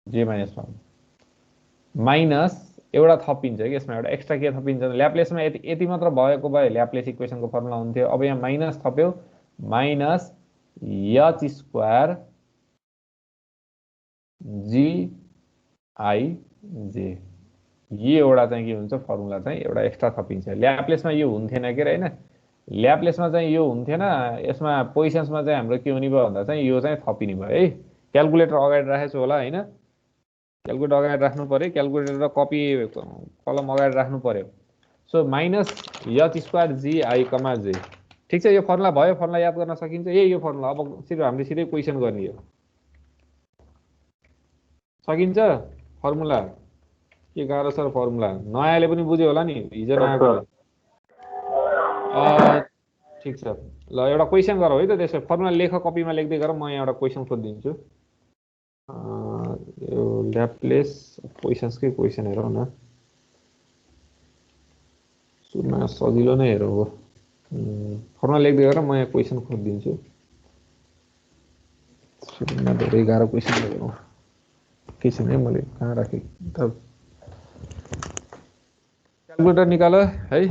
जे minus 1 minus एउटा थपिन्छ कि यसमा एउटा एक्स्ट्रा के थपिन्छ ल्याप्लेसमा यति यति मात्र भएको भए ल्याप्लेस इक्वेसनको फर्मुला हुन्थ्यो। अब यहाँ माइनस थप्यो minus H square G I J यो एउटा चाहिँ के हुन्छ फर्मुला चाहिँ एउटा एक्स्ट्रा थपिन्छ। ल्याप्लेसमा यो हुन्थेन के होइन ल्याप्लेसमा चाहिँ यो हुन्थेन। यसमा पोजिसन्समा चाहिँ हाम्रो के हुने भयो भन्दा चाहिँ यो चाहिँ थपिने भयो है। क्यालकुलेटर अगाडि राखेको छु होला होइन क्यालकुलेटर अगाडि राख्नु पर्यो क्यालकुलेटर र कपी कलम अगाडि राख्नु पर्यो। So minus H square G I comma J ठिक छ। यो फर्मुला भयो फर्मुला याद गर्न सकिन्छ यो फर्मुला। अब सिधै हामीले सिधै क्वेसन गर्ने हो सकिन्छ फर्मुला के गाह्रो छ फर्मुला नयाँले पनि बुझ्यो होला नि हिजो नआएकोले ठिक छ। ल एउटा क्वेसन गरौँ है त त्यसो फर्मुला लेख कपीमा लेख्दै गर म यहाँ एउटा क्वेसन सोधिदिन्छु। यो ल्याप्लेस क्वेसन्सकै क्वेसन हेरौँ न सुरुमा सजिलो नै हेरौँ हो फर्मुला लेख्दै गर म यहाँ क्वेसन खोजिदिन्छु। सुरुमा धेरै गाह्रो क्वेसन हेरौँ के छैन है मैले कहाँ राखेँ त क्यालकुलेटर निकाल है।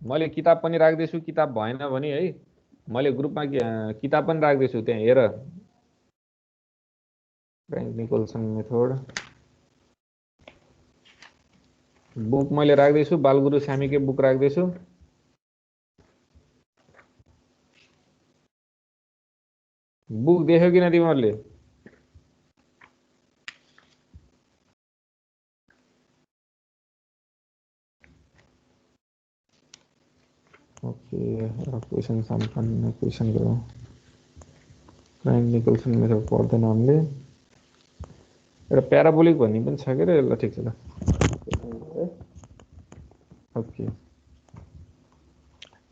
मैले किताब पनि राख्दैछु किताब भएन भने है मैले ग्रुपमा किताब पनि राख्दैछु त्यहाँ हेर फ्रैंक निकोल्सन मेथड बुक मैले राख्दैछु बालगुरु स्यामीकै बुक राख्दैछु। बुक देख्यो किन तिमीहरूले ओके क्वेसन सामने क्वेसन गरौँ फ्रैंक निकोल्सन मेथड पढ्दैन हामीले एउटा प्याराबोलिक भन्ने पनि छ के ल ठिक छ ल ओके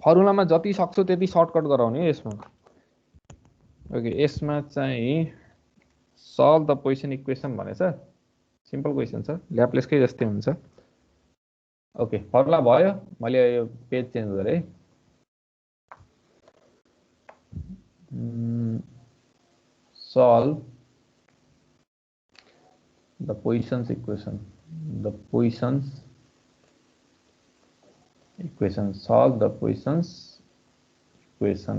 फर्मुलामा जति सक्छौ त्यति सर्टकट गराउने यसमा ओके यसमा चाहिँ सल्भ द पोजिसन इक्वेसन भनेछ सिम्पल क्वेसन छ ल्याप्लेसकै जस्तै हुन्छ। ओके फर्मुला भयो मैले यो पेज चेन्ज गरेँ solve the positions equation solve the positions equation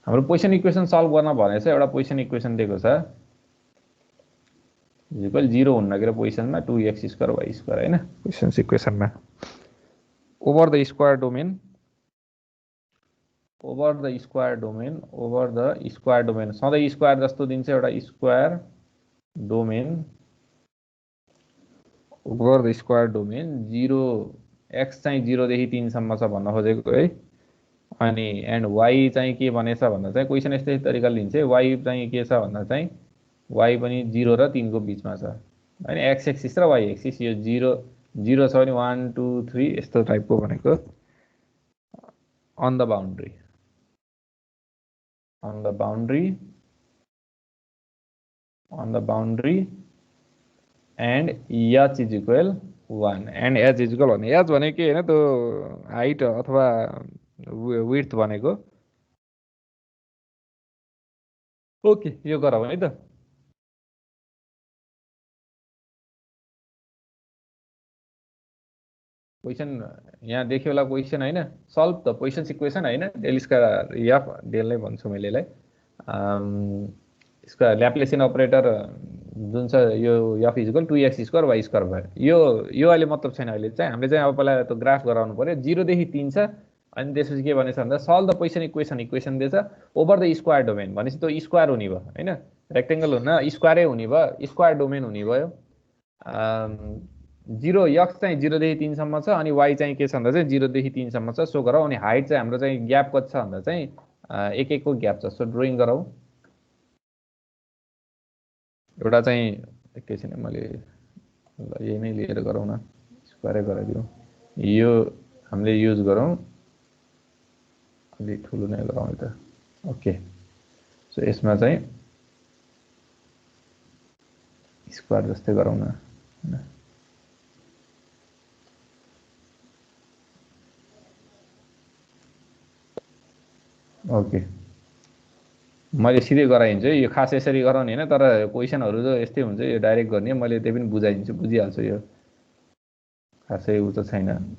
हाम्रो पोजिसन इक्वेसन सल्भ गर्न भनेछ एउटा पोजिसन इक्वेसन दिएको छ इक्वल 0 हुन्न के पोजिसनमा 2x स्क्वायर y स्क्वायर हैन पोजिसन इक्वेसनमा ओभर द स्क्वायर डोमेन सधैँ स्क्वायर जस्तो दिन्छ एउटा square domain over the square domain 0 x चाहिँ 0 देखि 3 सम्म छ भन्न खोजेको है अनि एन्ड y चाहिँ के भनेछ भन्दा चाहिँ क्वेसन यस्तै तरिकाले लिन्छ y चाहिँ के छ भन्दा चाहिँ y पनि 0 र 3 को बीचमा छ हैन x एक्सिस र y एक्सिस यो 0 छ भने 1 2 3 यस्तो टाइपको भनेको on the boundary and h is equal 1 and h is equal भने h भनेको के हैन त्यो हाइट अथवा विड्थ भनेको ओके यो गरौँ है त क्वेसन यहाँ देख्यो होला क्वेसन हैन सल्भ द पोजिसन इक्वेसन हैन डेल स्क्वायर एफ डेल नै भन्छु मैले यसलाई यसको ल्याप्लेसियन अपरेटर जुन छ यो F is equal 2x square y square भयो यो अहिले मतलब छैन अहिले चाहिँ हामीले चाहिँ अब पहिला त्यो ग्राफ गराउनु पर्यो 0 देखि 3 छ अनि त्यसपछि के भनेछ भन्दा सल्भ द पोजिसन इक्वेसन दिएछ ओभर द स्क्वायर डोमेन भनेपछि त्यो स्क्वायर हुने भयो हैन रेक्टेंगल हुन स्क्वायरै हुने भयो स्क्वायर डोमेन हुने भयो 0 x चाहिँ 0 देखि 3 सम्म छ अनि y चाहिँ के छ भन्दा चाहिँ 0 देखि 3 सम्म छ सो गरौँ अनि हाइट चाहिँ हाम्रो चाहिँ ग्याप कति छ भन्दा चाहिँ एक एकको ग्याप छ सो ड्रइङ गरौँ एउटा चाहिँ एकैछिन मैले यही नै लिएर गरौँ न स्क्वायरै गराइदिउँ यो हामीले युज गरौँ अलि ठुलो नै गरौँ है त ओके सो यसमा चाहिँ स्क्वायर जस्तै गरौँ न हैन ओके मैले सिधै गराइदिन्छु है, यो खास यसरी गराउने होइन, तर क्वेसनहरू त यस्तै हुन्छ, यो डाइरेक्ट गर्ने, मैले त्यही पनि बुझाइदिन्छु, बुझिहाल्छु, यो खासै उ त छैन।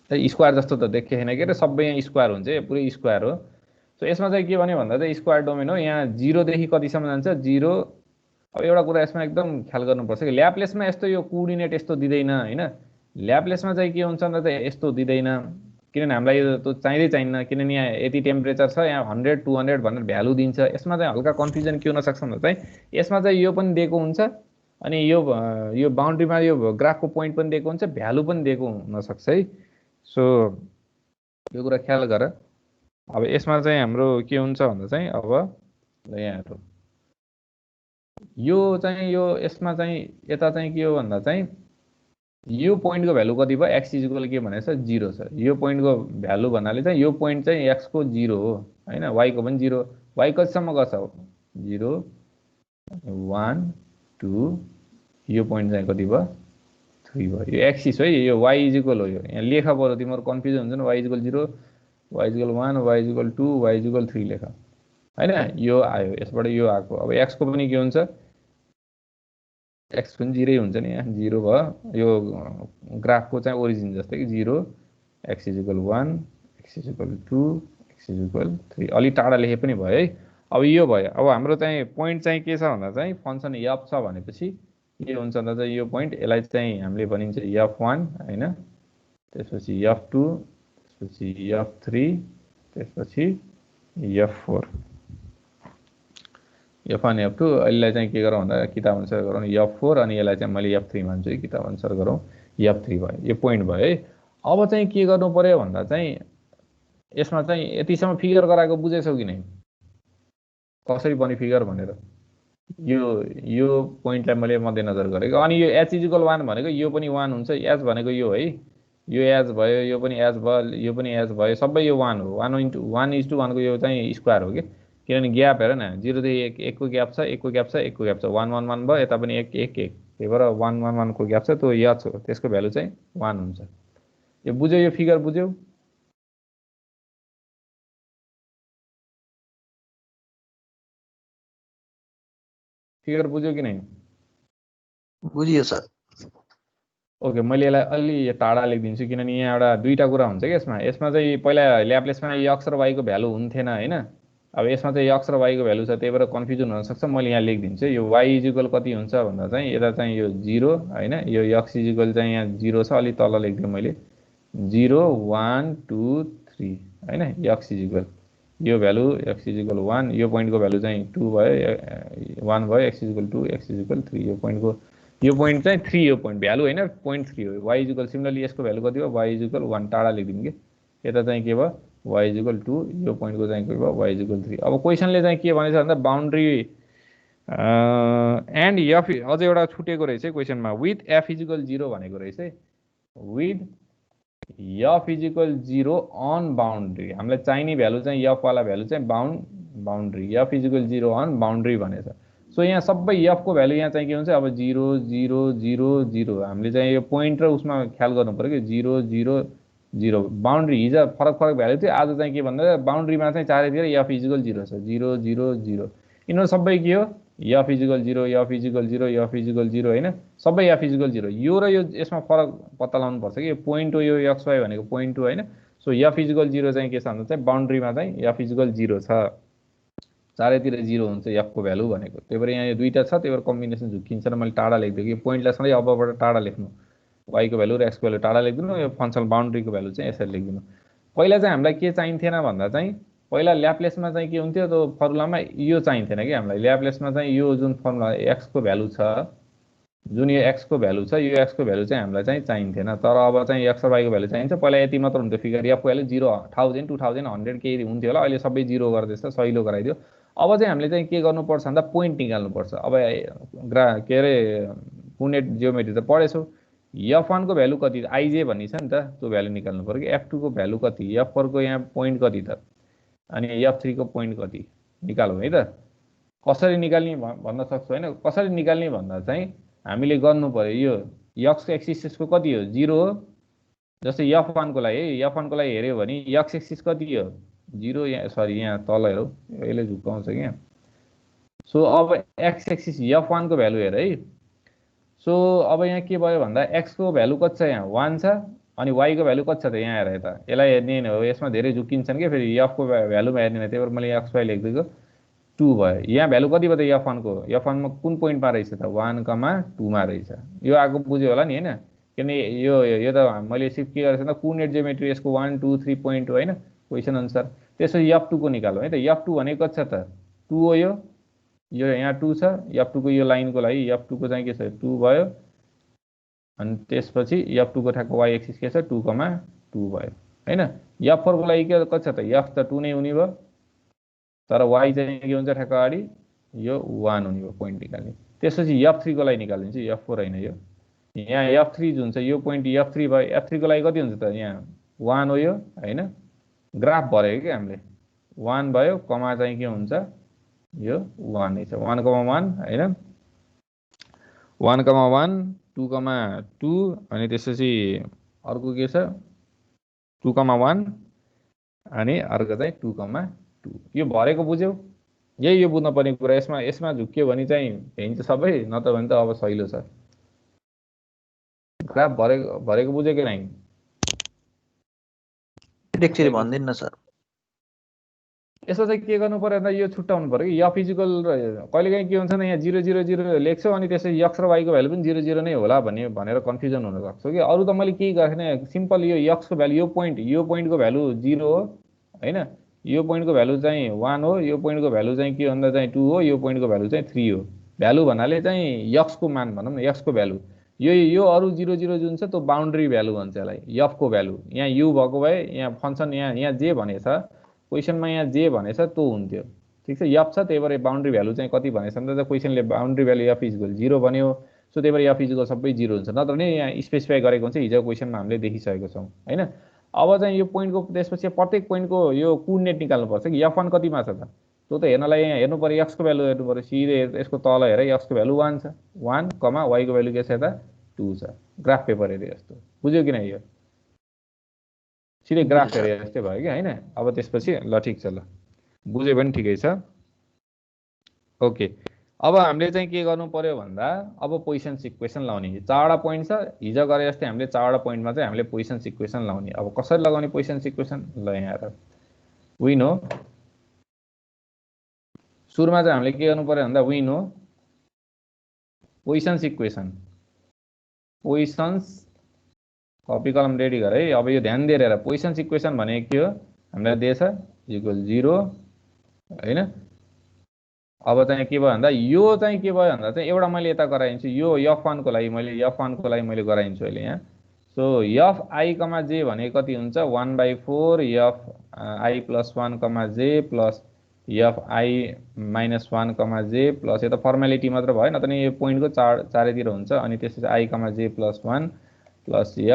स्क्वायर जस्तो त देखिएन के अरे, सबै यहाँ स्क्वायर हुन्छ, यो पुरै स्क्वायर हो। सो यसमा चाहिँ के भन्यो भन्दा चाहिँ स्क्वायर डोमेन हो, यहाँ 0 देखि कतिसम्म जान्छ, 0। अब एउटा कुरा यसमा एकदम ख्याल गर्नुपर्छ कि ल्याप्लेसमा यस्तो यो कोअर्डिनेट यस्तो दिँदैन होइन, ल्याप्लेसमा चाहिँ के हुन्छ भन्दा चाहिँ यस्तो दिँदैन, किनभने हामीलाई यो त चाहिँदैन, किनभने यहाँ यति टेम्परेचर छ, यहाँ 100 200 भनेर भ्यालु दिन्छ। यसमा चाहिँ हल्का कन्फ्युजन के हुनसक्छ भन्दा चाहिँ यसमा चाहिँ यो पनि दिएको हुन्छ, अनि यो बााउन्ड्रीमा यो ग्राफको पोइन्ट पनि दिएको हुन्छ, भ्यालु पनि दिएको हुनसक्छ है। सो यो कुरा ख्याल गर। अब यसमा चाहिँ हाम्रो के हुन्छ भन्दा चाहिँ अब यहाँ हेरौँ, यो चाहिँ यो यसमा चाहिँ यता चाहिँ के हो भन्दा चाहिँ यो पोइन्टको भ्यालु कति भयो, एक्स इजिकल के भनेको छ 0 छ। यो पोइन्टको भ्यालु भन्नाले चाहिँ यो पोइन्ट चाहिँ एक्सको 0 हो होइन, वाईको पनि 0, वाई कतिसम्म गर्छ 0 1 2, यो पोइन्ट चाहिँ कति भयो 3 भयो, यो एक्सिस है, यो वाई इजिकल हो, यो यहाँ लेखा पऱ्यो, तिम्रो कन्फ्युजन हुन्छ नि, Y equal 0 Y equal 1 Y equal 2 Y equal 3 लेख होइन, यो आयो, यसबाट यो आएको। अब एक्सको पनि के हुन्छ, एक्स पनि 0 हुन्छ नि, यहाँ 0 भयो, यो ग्राफको चाहिँ ओरिजिन जस्तै कि 0 X equal 1 X equal 2 X equal 3, अलिक टाढा लेखे पनि भयो है। अब यो भयो। अब हाम्रो चाहिँ पोइन्ट चाहिँ के छ भन्दा चाहिँ फङ्सन एफ छ भनेपछि के हुन्छ भन्दा चाहिँ यो पोइन्ट, यसलाई चाहिँ हामीले भनिन्छ F1 होइन, त्यसपछि F2, त्यसपछि F3, त्यसपछि F4, F1 F2। यसलाई चाहिँ के गरौँ भन्दा किताब अनुसार गरौँ F4, अनि यसलाई चाहिँ मैले F3 मान्छु है, किताब अनुसार गरौँ F3 भयो, यो पोइन्ट भयो है। अब चाहिँ के गर्नु पर्यो भन्दा चाहिँ यसमा चाहिँ यतिसम्म फिगर गराएको बुझेछौ कि नै, कसरी बन्यो फिगर भनेर, यो पोइन्टलाई मैले मध्यनजर गरेको। अनि यो एच इजिकल 1 भनेको यो पनि 1 हुन्छ, एच भनेको यो है, यो एच भयो, यो पनि एच भयो, यो पनि एच भयो, सबै यो 1 हो, 1:1 को यो चाहिँ स्क्वायर हो कि, किनभने ग्याप हेर न, 0 देखि 1 को ग्याप छ, 1 को ग्याप छ, 1 को ग्याप छ, 1 1 1 भयो, यता पनि 1 1 1, त्यही भएर 1 1 1 को ग्याप छ, त्यो एच हो, त्यसको भ्यालु चाहिँ 1 हुन्छ। यो बुझ्यौ, यो फिगर बुझ्यौ, फिगर बुझ्यौ कि नै? बुझियो सर। ओके, मैले यसलाई अलि टाढा लेखिदिन्छु, किनभने यहाँ एउटा दुईवटा कुरा हुन्छ कि यसमा चाहिँ पहिला ल्याप्लेसमा एक्स र वाईको भ्यालु हुन्थेन होइन, अब यसमा चाहिँ एक्स र वाईको भ्यालु छ, त्यही भएर कन्फ्युजन हुनसक्छ। मैले यहाँ लेखिदिन्छु, यो वाई इजिकल कति हुन्छ भन्दा चाहिँ यता चाहिँ यो 0 होइन, यो एक्स इजिकल चाहिँ यहाँ 0 छ, अलिक तल लेखिदिउँ मैले 0 1 2 3 होइन, एक्स इजिकल यो भ्यालु एक्स इजिकल 1, यो पोइन्टको भ्यालु चाहिँ 2 भयो, 1 भयो, एक्स इजिकल 2 एक्स इजिकल 3, यो पोइन्ट चाहिँ 3, यो पोइन्ट भ्यालु होइन, पोइन्ट 3 हो। वाई इजिकल सिमिलरली यसको भ्यालु कति भयो, वाई इजिकल 1 टाढा लेखिदिउँ कि, यता चाहिँ के भयो वाई इजिकल 2, यो पोइन्टको चाहिँ के भयो वाई इजिकल 3। अब क्वेसनले चाहिँ के भनेछ भन्दा बााउन्ड्री एन्ड एफ, अझै एउटा छुटेको रहेछ क्वेसनमा, विथ एफ इजिकल 0 भनेको रहेछ है, with F equal 0 on boundary. हामीलाई चाहिने भ्यालु चाहिँ एफ वाला भ्यालु चाहिँ boundary, F equal 0 on boundary भनेछ। सो यहाँ सबै एफको भ्यालु यहाँ चाहिँ के हुन्छ, अब 0 0 0 0, हामीले चाहिँ यो पोइन्ट र उसमा ख्याल गर्नु पऱ्यो कि 0 0 0, बााउन्ड्री हिजो फरक फरक भ्यालु थियो, आज चाहिँ के भन्दा बााउन्ड्रीमा चाहिँ चारैतिर एफ इजिकल 0 छ, 0 0 0, यिनीहरू सबै के हो F equal 0 F equal 0 F equal 0 होइन, सबै एफ इजिकल 0। यो र यो यसमा फरक पत्ता लगाउनु पर्छ कि, यो पोइन्ट हो, यो एक्स वाई भनेको पोइन्ट हो होइन। सो एफ इजिकल 0 चाहिँ के छ भन्दा चाहिँ बााउन्ड्रीमा चाहिँ एफ इजिकल 0 छ, चारैतिर 0 हुन्छ एफको भ्यालु भनेको, त्यही भएर यहाँ यो दुईवटा छ, त्यही भएर कम्बिनेसन झुक्किन्छ र मैले टाढा लेखिदिएँ कि पोइन्टलाई सधैँ अबबाट टाढा लेख्नु, वाईको भ्यालु र एक्सको भ्यालु टाढा लेखिदिनु, यो फङ्सनल बााउन्ड्रीको भ्यालु चाहिँ यसरी लेखिदिनु। पहिला चाहिँ हामीलाई के चाहिन्थेन भन्दा चाहिँ पहिला ल्याप्लेसमा चाहिँ के हुन्थ्यो, त्यो फर्मुलामा यो चाहिन्थेन कि हामीलाई, ल्याप्लेसमा चाहिँ यो जुन फर्मुला एक्सको भ्यालु छ, जुन यो एक्सको भ्यालु छ, यो एक्सको भ्यालु चाहिँ हामीलाई चाहिँ चाहिन्थेन, तर अब चाहिँ एक्स र वाईको भ्यालु चाहिन्छ। पहिला यति मात्र हुन्थ्यो फिगर, एफको भ्यालु 0 1000 2000 100 केही हुन्थ्यो होला, अहिले सबै 0 गरिदिएछ, सहिलो गराइदियो। अब चाहिँ हामीले चाहिँ के गर्नुपर्छ भन्दा पोइन्ट निकाल्नुपर्छ। अब के अरे पुनेट जियोमेट्री त पढेछौ, F1 को भ्यालु कति, आइजे भन्ने छ नि त, त्यो भ्यालु निकाल्नु पऱ्यो कि, F2 को भ्यालु कति, F4 को यहाँ पोइन्ट कति त, अनि F3 को पोइन्ट कति निकालौँ है त। कसरी निकाल्ने भन्न सक्छौ होइन, कसरी निकाल्ने भन्दा चाहिँ हामीले गर्नु पर्यो, यक्स एक्सिस को कति हो 0 हो जस्तै f1 को लागि f1 को लागि हेर्यो भने x एक्सिस कति हो 0 यहाँ सरी यहाँ तल हेरौ यसले झुकाउँछ के सो अब x एक्सिस f1 को भ्यालु हेर है सो अब यहाँ के भयो भन्दा x को भ्यालु कति छ यहाँ 1 छ अनि y को भ्यालु कति छ त यहाँ हेर यता यसलाई हेर्ने हो यसमा धेरै झुकिन्छन् के फेरि f को भ्यालुमा हेर्ने त्यही भएर मैले xy लेख्दिएको 2 भयो यहाँ भ्यालु कति भयो त f1 को f1 मा कुन पोइन्टमा रहेछ त 1,2 मा रहेछ यो आगो बुझ्यो होला नि हैन किन यो त मैले सिफ्ट के गरेछ त कोअर्डिनेट जियोमेट्री यसको 1 2 3 पोइन्ट हो हैन क्वेशन अनुसार त्यसपछि f2 को निकालौं है त f2 भनेको कति छ त 2 हो यो यहाँ 2 छ f2 को यो लाइनको लागि f2 को चाहिँ के छ 2 भयो अनि त्यसपछि f2 को ठ्याक्क y एक्सिस के छ 2,2 भयो हैन f4 को लागि के कति छ त f त 2 नै हुने भयो तर y चाहिँ के हुन्छ ठ्याक्क अगाडि यो 1 हुने भयो पोइन्ट निकाल्ने त्यसपछि f3 को लागि निकाल्दिन्छु f4 हैन यो यहाँ f3 जुन छ यो पोइन्ट f3 भयो f3 को लागि कति हुन्छ त यहाँ 1 हो यो हैन ग्राफ भर्यो के हामीले 1 भयो कमा चाहिँ के हुन्छ यो 1 नै छ 1,1 हैन 1,1 2,2 अनि त्यसपछि अर्को के छ 2,1 अनि अर्को चाहिँ 2,2 यो भरेको बुझ्यौ यही यो बुझ्न पर्ने कुरा यसमा झुक्यो भने चाहिँ भइन्छ सबै न त भने त अब सहिलो छ ग्राफ भरेको बुझ्यो कि नहीं एकचोटि भन्दिन न सर यसो चाहिँ के गर्नु पर्यो भन्दा यो छुट्टाउनु पर्यो कि f इक्वल कहिलेकाहीँ के हुन्छ नि यहाँ 0 0 0 लेख्छौ अनि त्यसै x र y को भ्यालु पनि 0 0 नै होला भनेर कन्फ्युजन हुन सक्छ कि अरु त मैले के गरेन सिम्पल यो x को भ्यालु यो पोइन्टको भ्यालु 0 हो हैन यो पोइन्टको भ्यालु चाहिँ 1 हो यो पोइन्टको भ्यालु चाहिँ के भन्दा चाहिँ 2 हो यो पोइन्टको भ्यालु चाहिँ 3 हो भ्यालु भन्नाले चाहिँ x को मान भनौं न x को भ्यालु यो अरु 0 0 जुन छ त्यो बाउन्ड्री भ्यालु भन्छ यसलाई f को भ्यालु यहाँ u भएको भए यहाँ फंक्सन यहाँ जे भनेछ क्वेशनमा यहाँ जे भनेछ त्यो हुन्थ्यो ठीक छ f छ त्यही भएर बाउन्ड्री भ्यालु चाहिँ कति भनेछ भन्दा क्वेशनले बाउन्ड्री भ्यालु f इक्वल 0 भन्यो सो त्यही भएर f इक्वल सबै 0 हुन्छ नत्र नि यहाँ स्पेसिफाई गरेको हुन्छ हिजो क्वेशनमा हामीले देखिसकेको छौं हैन अब चाहिँ यो पोइन्टको त्यसपछि प्रत्येक पोइन्टको यो कोअर्डिनेट निकाल्नु पर्छ कि f1 कतिमा छ त त्यो त हेर्नलाई यहाँ हेर्नु पर्यो x को भ्यालु हेर्नु पर्यो सिधै यसको तल हेर x को भ्यालु 1 छ 1, y को भ्यालु के छ त 2 छ ग्राफ पेपर हेरे जस्तो बुझ्यो कि नै यो सिधै ग्राफ हेरे जस्तै भयो कि हैन अब त्यसपछि ल ठीक छ ल बुझ्यो भने ठिकै छ ओके अब हामीले चाहिँ के गर्नु पर्यो भन्दा अब पोजिसन्स इक्वेसन लाउने चारवटा पोइन्ट छ हिजो गरे जस्तै हामीले चारवटा पोइन्टमा चाहिँ हामीले पोजिसन्स इक्वेसन लाउने अब कसरी लगाउने पोजिसन्स इक्वेसन ल यहाँ हेर वी नो सुरुमा चाहिँ हामीले के गर्नु पर्यो भन्दा we know positions equation positions copy कलम रेडी गर है अब यो ध्यान दिएर हेर पोजिसन्स इक्वेसन भनेको के हो हामीलाई दिएछ इक्वल 0 हैन अब चाहिँ के भयो भन्दा यो चाहिँ के भयो भन्दा चाहिँ एउटा मैले यता गराइन्छु यो f1 को लागि मैले गराइन्छु अहिले यहाँ सो fi, j भनेको कति हुन्छ 1/4 fi + 1, j plus fi - 1, j plus यो त फर्मालिटी मात्र भयो न त नि यो पोइन्टको चारैतिर हुन्छ अनि त्यसपछि i, j + 1 plus fi -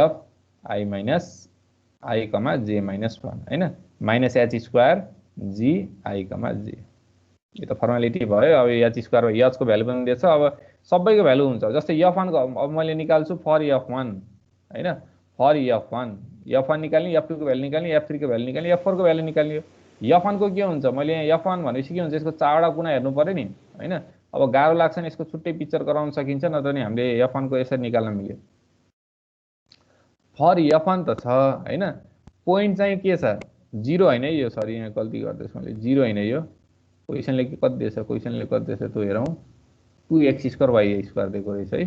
i, j - 1 हैन minus h square g i, j यो त फर्मालिटी भयो अब h स्क्वायर h को भ्यालु पनि दिएछ अब सबैको भ्यालु हुन्छ जस्तै f1 को अब मैले निकाल्छु फर f1 हैन फर f1 निकाल्ने f2 को भ्यालु निकाल्ने f3 को भ्यालु निकाल्ने f4 को भ्यालु निकाल्ने f1 को के हुन्छ मैले f1 भनेपछि के हुन्छ यसको चारवटा कुना हेर्नु पर्यो नि हैन अब गाह्रो लाग्छ नि यसको छुट्टै पिक्चर गराउन सकिन्छ नत्र नि हामीले f1 को यसरी निकाल्न मिल्यो फर f1 त छ हैन पोइन्ट चाहिँ के छ 0 हैन यो सरी यहाँ गल्ती गर्दैछु मैले 0 हैन यो क्वेशनले के कति दिएछ त्यो हेरौं 2x² y² दिएको रहेछ है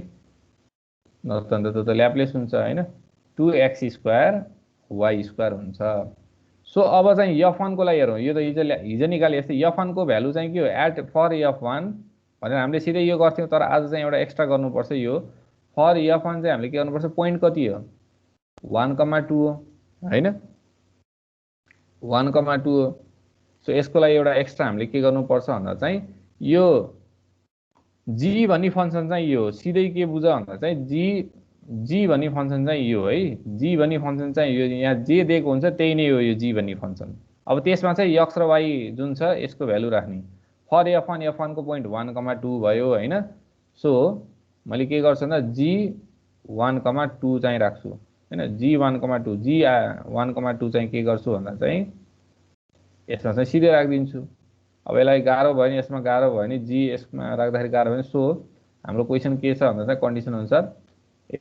नत्र त ल्याप्लेस हुन्छ हैन 2x² y² हुन्छ सो अब चाहिँ f1 को लागि हेरौं यो त हिजो निकाले जस्तै f1 को भ्यालु चाहिँ के हो एट फर f1 भनेर हामीले सिधै यो गर्थ्यौं तर आज चाहिँ एउटा एक्स्ट्रा गर्नुपर्छ यो फर f1 चाहिँ हामीले के गर्नुपर्छ पोइन्ट कति हो 1,2 हो हैन 1,2 हो सो यसको लागि एउटा एक्स्ट्रा हामीले के गर्नुपर्छ भन्दा चाहिँ यो g भन्ने फंक्सन चाहिँ यो सिधै के बुझ भन्दा चाहिँ g भन्ने फंक्सन चाहिँ यो है g भन्ने फंक्सन चाहिँ यो यहाँ जे दिएको हुन्छ त्यही नै हो यो g भन्ने फंक्सन अब त्यसमा चाहिँ x र y जुन छ यसको भ्यालु राख्ने फर f1 को पोइन्ट 1,2 भयो हैन सो मैले के गर्छु भन्दा g 1,2 चाहिँ राख्छु हैन g1,2 g1,2 चाहिँ के गर्छु भन्दा चाहिँ यसमा चाहिँ सिधै राखिदिन्छु। अब यसलाई गाह्रो भयो भने यसमा गाह्रो भयो भने g यसमा राख्दाखेरि गाह्रो भयो भने सो हाम्रो क्वेसन के छ भन्दा चाहिँ कन्डिसन अनुसार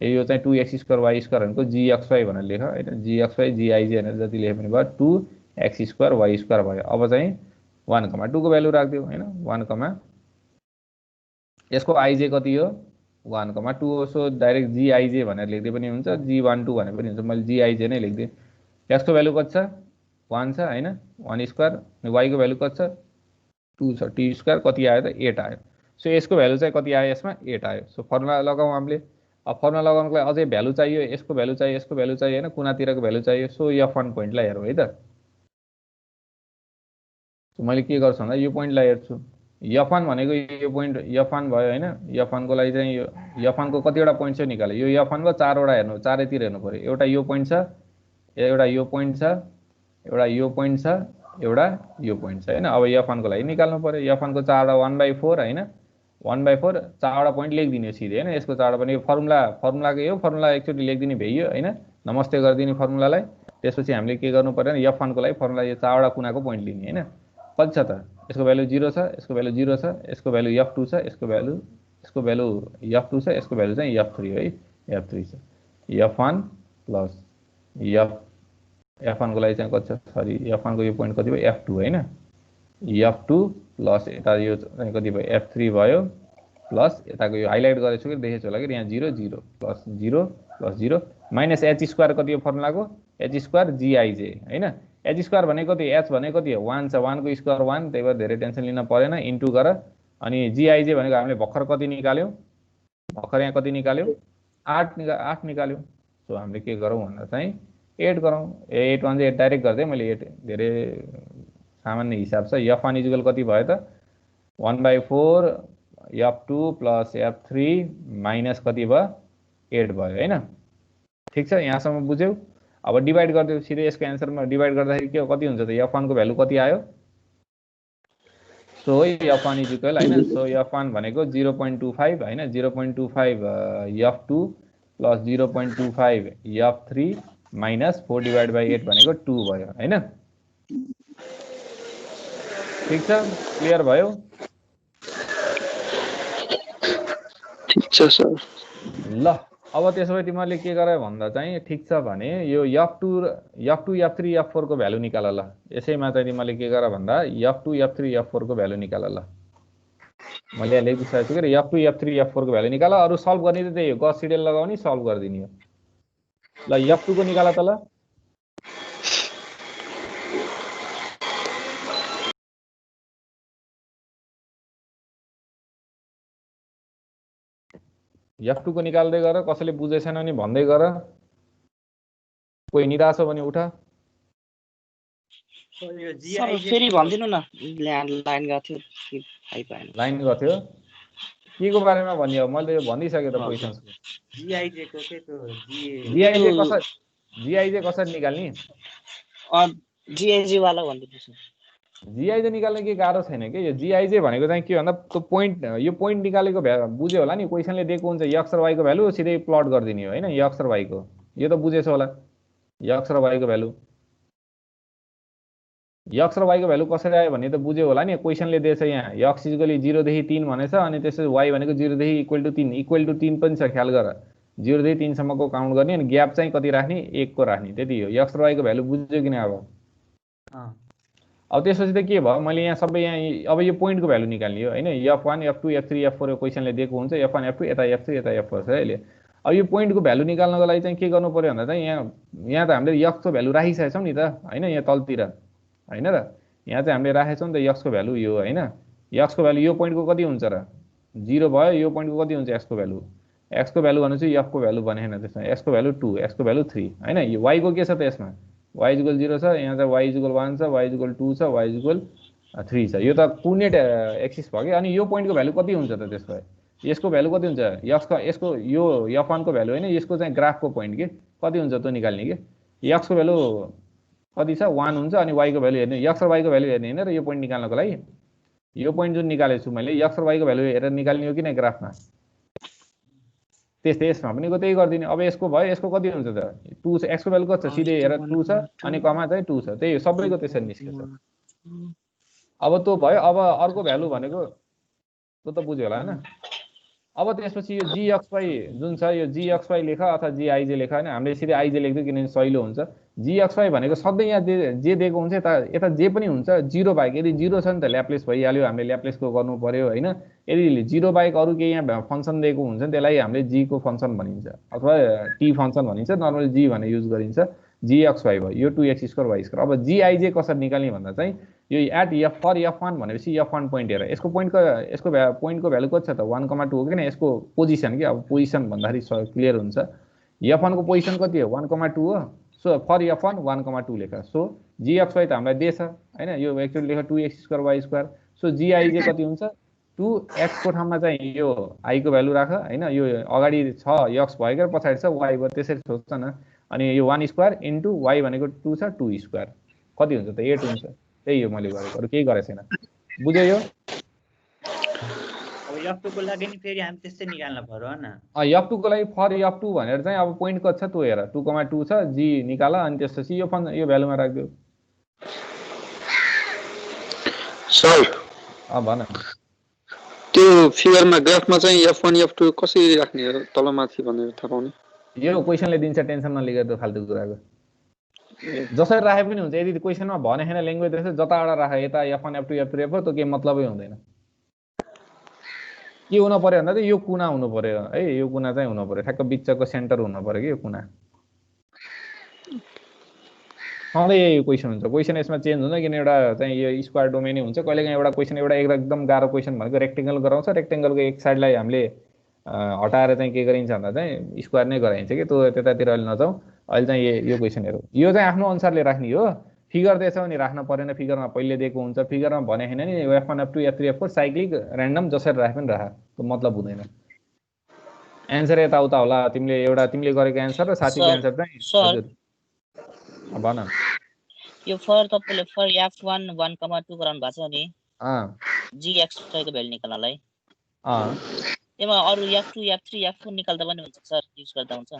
यो चाहिँ 2x² y² भनेको gxy भनेर लेख हैन gxy gij भनेर जति लेखे पनि भयो 2x² y² भयो। अब चाहिँ 1,2 को भ्यालु राख्दियो हैन 1, यसको ij कति हो 1,2 हो। सो डाइरेक्ट gij भनेर लेख्दै पनि हुन्छ g12 भने पनि हुन्छ। मैले gij नै लेख्दिएँ। यसको भ्यालु कति छ 1 छ हैन 1² y को भ्यालु कति छ 2 छ t² कति आयो त 8 आयो। सो यसको भ्यालु चाहिँ कति आयो यसमा 8 आयो। सो फर्मुला लगाउँ हामीले। अब फर्मुला लगाउनको लागि अझै भ्यालु चाहियो यसको भ्यालु चाहियो यसको भ्यालु चाहियो हैन कुनातिरको भ्यालु चाहियो। सो f1 पोइन्टलाई हेरौँ है त। मैले के गर्छु भन्दा यो पोइन्टलाई हेर्छु f1 भनेको यो पोइन्ट f1 भयो हैन f1 को लागि चाहिँ यो f1 को कतिवटा पोइन्ट छ निकाले यो f1 को 4 वटा हेर्नु चारैतिर हेर्नु पर्यो। एउटा यो पोइन्ट छ एउटा यो पोइन्ट छ एउटा यो पोइन्ट छ एउटा यो पोइन्ट छ हैन। अब f1 को लागि निकाल्नु पर्यो। f1 को 4 वटा 1/4 हैन 1/4 4वटा पोइन्ट लेखिदिने सिधै हैन। यसको 4वटा पनि फर्मुलाकै हो फर्मुला एकचोटि लेखिदिने भइयो हैन नमस्ते गरिदिने फर्मुलालाई। त्यसपछि हामीले के गर्नु पर्यो f1 को लागि फर्मुला यो 4वटा कुनाको पोइन्ट लिने हैन। कति छ त यसको भ्यालु 0 छ यसको भ्यालु 0 छ यसको भ्यालु f2 छ यसको भ्यालु f2 छ यसको भ्यालु चाहिँ f3 है f3 छ। f1 प्लस f1 को लागि चाहिँ कति छ सरी f1 को यो पोइन्ट कति भयो f2 हैन f2 प्लस यता यो चाहिँ कति भयो f3 भयो प्लस यताको यो हाइलाइट गरेछु कि देखेछु होला कि यहाँ 0 0 प्लस 0 प्लस 0 माइनस h² कति हो फर्मुलाको h² gij हैन h² भनेको कति h भनेको कति हो 1 छ 1 को स्क्वायर 1 त्यही भएर धेरै टेन्सन लिन परेन इन्टु गर। अनि gij भनेको हामीले भर्खर कति निकाल्यौ भर्खर यहाँ कति निकाल्यौ 8 निकाल्यौ। सो हामीले के गरौँ भन्दा चाहिँ 8 गरौँ 8 1 8 डाइरेक्ट गर्दै मैले 8 धेरै सामान्य हिसाब छ। f1 इक्वल कति भयो त 1/4 f2 प्लस f3 माइनस कति भयो 8 भयो हैन। ठिक छ यहाँसम्म बुझ्यौ। अब डिभाइड गरिदियो सिधै यसको एन्सरमा डिभाइड गर्दाखेरि के हो कति हुन्छ त f1 को भ्यालु कति आयो। सो f1 इक्वल हैन सो f1 भनेको 0.25 हैन 0.25 f2 प्लस 0.25 f3 माइनस 4/8 भनेको 2 भयो हैन। ठीक छ क्लियर भयो। ठीक छ सर। ल अब त्यसो भए तिमीले के गरे भन्दा चाहिँ ठिक छ भने यो f2 f3 f4 को भ्यालु निकाल ल। यसैमा चाहिँ तिमीले के गर भन्दा f2 f3 f4 को भ्यालु निकाल ल। मैले लेखिसकेको छु कि f2 f3 f4 को भ्यालु निकाल अरु सल्भ गर्ने त त्यही हो गस सिडियल लगाउने सल्भ गर्दिने हो। ल f2 को निकाल त ल f2 को निकाल्दै गर कसैले बुझेछैन भने भन्दै गर कोही निराश हो भने उठ। सर फेरि भन्दिनु न लाइन गएको थियो कि थाहै पाएन लाइन गएको थियो के को बारेमा भनियो मैले यो भनिसके त क्वेशन्स gij को के त्यो gij कसरी निकाल्ने gij वाला भन्दिनु सर। gij निकाल्ने के गाह्रो छैन के यो gij भनेको चाहिँ के भन्दा त्यो पोइन्ट यो पोइन्ट निकालेको बुझ्यो होला नि क्वेशनले दिएको हुन्छ x र y को भ्यालु सिधै प्लट गरिदिने हो हैन x र y को यो त बुझेछ होला x र y को भ्यालु x र y को भ्यालु कसरी आयो भन्ने त बुझ्यो होला नि क्वेशनले दिएछ यहाँ x = 0 देखि 3 भनेछ अनि त्यसपछि y भनेको 0 देखि = 3 पनि छ ख्याल गर 0 देखि 3 सम्मको काउन्ट गर्ने अनि ग्याप चाहिँ कति राख्ने 1 को राख्ने त्यति हो। x र y को भ्यालु बुझ्यो किन अब त्यसपछि त के भयो मैले यहाँ सबै यहाँ अब यो पोइन्टको भ्यालु निकाल्ने हो हैन f1 f2 f3 f4 यो क्वेशनले दिएको हुन्छ f1 f2 यता f3 यता f4 छ अहिले। अब यो पोइन्टको भ्यालु निकाल्नको लागि चाहिँ के गर्नु पर्यो भन्दा चाहिँ यहाँ त हामीले x को भ्यालु राखिसकेछौं नि त हैन यहाँ तलतिर हैन र यहाँ चाहिँ हामीले राखेछौं नि त x को भ्यालु यो हैन x को भ्यालु यो पोइन्टको कति हुन्छ र 0 भयो यो पोइन्टको कति हुन्छ x को भ्यालु भन्नु चाहिँ f को भ्यालु भने हैन त्यसमा x को भ्यालु 2 x को भ्यालु 3 हैन यो y को के छ त यसमा y = 0 छ यहाँ चाहिँ y = 1 छ y = 2 छ y = 3 छ यो त कोर्डिनेट एक्सिस भयो के। अनि यो पोइन्टको भ्यालु कति हुन्छ त त्यसमा यसको भ्यालु कति हुन्छ यसको यो f1 को भ्यालु हैन यसको चाहिँ ग्राफको पोइन्ट के कति हुन्छ त्यो निकाल्ने के x को भ्यालु कति छ 1 हुन्छ अनि y को भ्यालु हेर्ने x र y को भ्यालु हेर्ने हैन र यो पोइन्ट निकाल्नको लागि यो पोइन्ट जुन निकालेछु मैले x र y को भ्यालु हेरेर निकाल्ने हो कि नै ग्राफमा त्यस्तै यसमा पनि त्यही गरिदिने। अब यसको भयो, यसको कति हुन्छ त 2 छ, एक्सको भ्यालु कति छ सिधै हेर 2 छ अनि कमा चाहिँ 2 छ, त्यही सबैको त्यसरी निस्केछ। अब त्यो भयो। अब अर्को भ्यालु भनेको त्यो त बुझ्यो होला हैन। अब त्यसपछि यो gxy जुन छ यो gxy लेख अथवा gij लेख हैन, हामीले सिधै ij लेख्दियो किनभने सजिलो हुन्छ। gxy भनेको सधैँ यहाँ जे दिएको हुन्छ यता जे पनि हुन्छ, जिरो बाहेक। यदि जिरो छ नि त ल्याप्लेस भइहाल्यो, हामीले ल्याप्लेसको गर्नु पर्यो हैन। यदि जिरो बाहेक अरु केही यहाँ फंक्सन दिएको हुन्छ नि त्यसलाई हामीले g को फंक्सन भनिन्छ अथवा t फंक्सन भनिन्छ। नर्मली g भनेर युज गरिन्छ। gxy भयो यो 2x² y²। अब gij कसरी निकाल्ने भन्दा चाहिँ यो एट f फर f1 भनेपछि f1 पोइन्ट हेर, यसको पोइन्टको भ्यालु कति छ त 1,2 हो किन, यसको पोजिसन के। अब पोजिसन भन्दाखेरि क्लियर हुन्छ। f1 को पोजिसन कति हो 1,2 हो। सो फर f1 1,2 लेख। सो gxy त हामीलाई दिएछ हैन, यो एक्चुअली लेख 2x² y²। सो gij कति हुन्छ 2x को ठाउँमा चाहिँ यो i को भ्यालु राख हैन। यो अगाडि छ x भयो के पछाडी छ y भयो, त्यसरी सोच्छ न। अनि यो 1² इन्टु y भनेको 2 छ 2² कति हुन्छ त 8 हुन्छ। त्यही हो मैले गरेको, अरु केही गरेको छैन। बुझ्यो यो? अब f2 को लागि नि फेरि हामी त्यस्तै निकाल्न पर्यो हैन। f2 को लागि फर f2 भनेर चाहिँ अब पोइन्ट कति छ त्यो हेर 2,2 छ, g निकाल अनि त्यसपछि यो भ्यालुमा राख्दियो। सर भन। त्यो फिगरमा ग्राफमा चाहिँ f1 f2 कसरी राख्ने हो तलमाथि भनेर थाहा पाउने? यो क्वेशनले दिन्छ, टेन्सन नलिएर त्यो फाल्तु कुराको जसरी राखे पनि हुन्छ। यदि क्वेशनमा भने हैन ल्याङ्ग्वेज रहेछ जताबाट राख, यता f1 f2 f3 f4 त्यो के मतलबै हुँदैन। के हुन पर्यो भन्दा चाहिँ यो कुना हुनु पर्यो है, यो कुना चाहिँ हुनु पर्यो, ठ्याक्क बिचको सेन्टर हुनु पर्यो कि यो कुना। सधैँ यही क्वेशन हुन्छ। क्वेशन यसमा चेन्ज हुन्छ किन एउटा चाहिँ यो स्क्वायर डोमेनै हुन्छ। कहिलेकाहीँ एउटा क्वेशन एउटा एकदम गाह्रो क्वेशन भनेको रेक्टेंगल गराउँछ, रेक्टेंगलको एक साइडलाई हामीले हटाएर चाहिँ के गरिन्छ भन्दा चाहिँ स्क्वायर नै गराइन्छ कि। त्यो त्यतातिर अहिले नजाउँ, अहिले चाहिँ यो क्वेशन हेरौँ। यो चाहिँ आफ्नो अनुसारले राख्ने हो। फिगर दिएछ भने राख्न परेन, फिगरमा पहिले दिएको हुन्छ। फिगरमा भने हैन नि f1 f2 f3 f4 cyclic random जसरी राखे पनि राख, त्यो मतलब हुँदैन। एन्सर यताउता होला। तिमीले गरेको एन्सर र साथीको एन्सर चाहिँ हजुर भन। यो फर तपाईले फर f1 1,2 गराउनु भएको छ नि, gxy को भ्यालु निकाल्नलाई त्यसमा अरु f2 f3 f4 निकाल्दा पनि हुन्छ सर, युज गर्दा हुन्छ।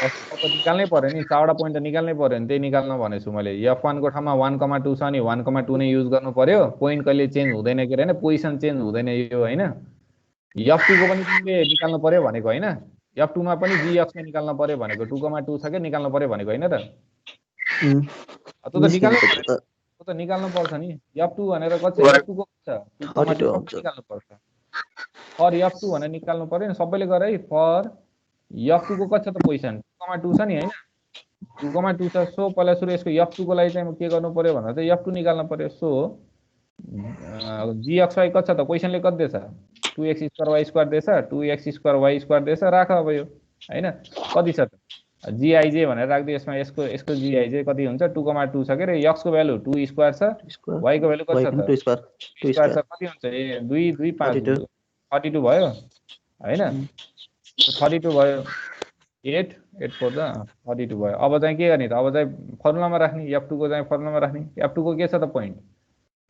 निकाल्नै पर्यो नि, 4वटा पोइन्ट त निकाल्नै पर्यो नि, त्यही निकाल्न भनेछु मैले। f1 को ठाउँमा 1,2 छ नि 1,2 नै युज गर्नु पर्यो। पोइन्ट कहिले चेन्ज हुँदैन के हैन, पोजिसन चेन्ज हुँदैन यो हैन। f2 को पनि तिमीले निकाल्नु पर्यो भनेको हैन, f2 मा पनि gxy निकाल्नु पर्यो भनेको 2,2 छ के निकाल्नु पर्यो भनेको हैन त। त्यो त निकाल्नु पर्छ नि। f2 भनेर कति छ, f2 को छ 2,2 निकाल्नु पर्छ। फर f2 भनेर निकाल्नु पर्यो नि, सबैले गरे है। फर f2 को कति छ त पोजिसन 2,2 छ नि हैन, 2,2 छ। सो पहिला सुरु यसको f2 को लागि चाहिँ के गर्नु पर्यो भन्दा चाहिँ f2 निकाल्नु पर्यो। सो gxy कति छ त क्वेशनले कति दिएछ 2x² y² दिएछ, 2x² y² दिएछ। राख अब यो हैन कति छ त gij भनेर राख्दियो। यसमा यसको gij कति हुन्छ 2,2 छ के रे। x को भ्यालु 2² छ, y को भ्यालु कति छ त 2² छ। कति हुन्छ 2 2 5 32 भयो हैन। 32 भयो 8 8 4 32 भयो। अब चाहिँ के गर्ने त, अब चाहिँ फर्मुलामा राख्ने। f2 को चाहिँ फर्मुलामा राख्ने। f2 को के छ त पोइन्ट,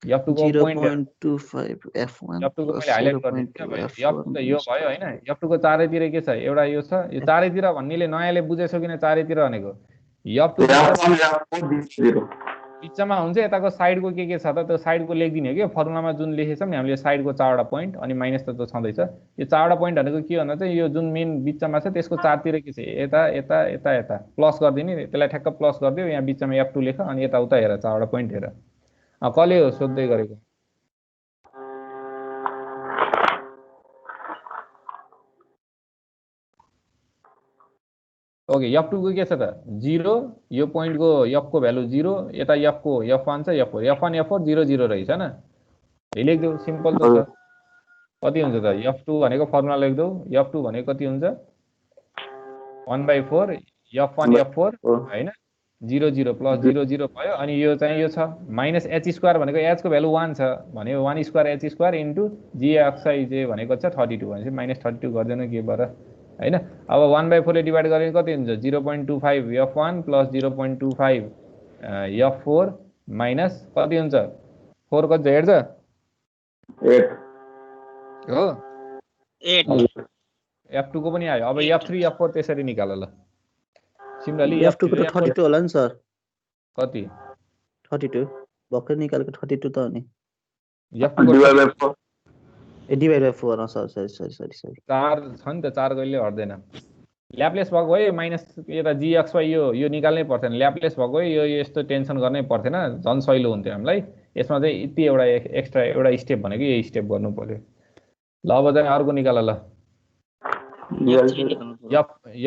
f2 को पोइन्ट 0.25 f1 f2 को मैले हाइलाइट गर्दिन्छु भयो। f2 त यो भयो हैन। f2 को चारैतिर के छ, एउटा यो छ। यो चारैतिर भन्नेले नयाँले बुझेछौ किन चारैतिर भनेको, f2 बिचमा हुन्छ। यताको साइडको के छ त त्यो साइडको लेखिदिने हो कि फर्मुलामा जुन लेखेछौँ नि हामीले साइडको 4वटा पोइन्ट अनि माइनस त त्यो छँदैछ। यो 4वटा पोइन्ट भनेको के भन्दा चाहिँ यो जुन मेन बिचमा छ त्यसको चारतिर के छ यता यता यता यता प्लस गरिदिने, त्यसलाई ठ्याक्क प्लस गरिदियो। यहाँ बिचमा f2 लेख अनि यताउता हेर 4वटा पोइन्ट हेर। कसले हो सोध्दै गरेको? ओके f2 को के छ त 0, यो पोइन्टको f को भ्यालु 0, यता f को f1 छ f4 f1 f4 0 0 रहेछ न। लेख्दिउ सिम्पल त छ। कति हुन्छ त f2 भनेको फर्मुला लेख्दिउ। f2 भनेको कति हुन्छ 1/4 f1 f4 हैन 0 0 प्लस 0 0 भयो। अनि यो चाहिँ यो छ माइनस h² भनेको h को भ्यालु 1 छ भने 1² h² इन्टु gxy भनेको छ 32 भनेपछि माइनस 32 गर्दैन के भएर हैन। अब 1/4 ले डिभाइड गरेर कति हुन्छ 0.25 f1 प्लस 0.25 f4 माइनस कति हुन्छ 4 कति हेर्छ 8 हो 8 F2 को पनि आयो। अब F3 F4 त्यसरी निकाल ल। सिमिलरली F2 को त 32 होला नि सर। कति 32 भर्खर निकालेको 32 त हो नि। F2 को divide by 4 A divide by 4 sir sorry 4 छ नि त, 4 कहिले हट्दैन। ल्याप्लेस भएको है माइनस यता gxy यो निकाल्नै पर्थेन। ल्याप्लेस भएको है यो यस्तो टेन्सन गर्नै पर्थेन, झन् सहिलो हुन्थ्यो हामीलाई। यसमा चाहिँ यति एउटा एक्स्ट्रा एउटा स्टेप भनेको यही स्टेप गर्नु पर्यो। ल अब चाहिँ अर्को निकाल ल।